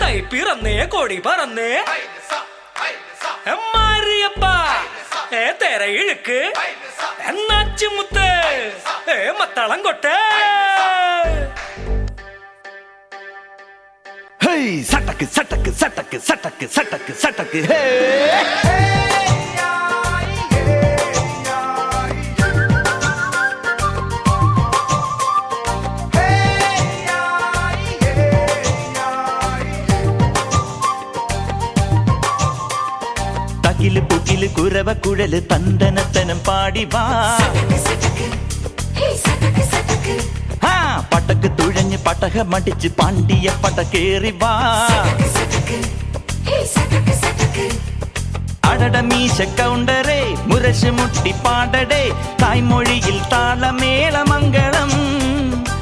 തൈ പിറന്നേ കൊടി പറന്നേ മാരിയപ്പ തെര ഇഴുക്ക് എന്നാച്ചുമുത്ത് മത്തളം കൊട്ടേ சட்டக்கு சட்டக்கு சட்டக்கு சட்டக்கு சட்டக்கு சட்டக்கு ஹே தகிலு புகிலு குரவ குழலு தந்தனத்தனம் பாடி வா பட்டக்கு துழஞ்சு பட்டக மடிச்சு பாண்டிய பட்டக்கேறி வா அடட மீச கவுண்டரே முரசு முட்டி பாடடே தாய்மொழியில் தாள மேள மங்களம்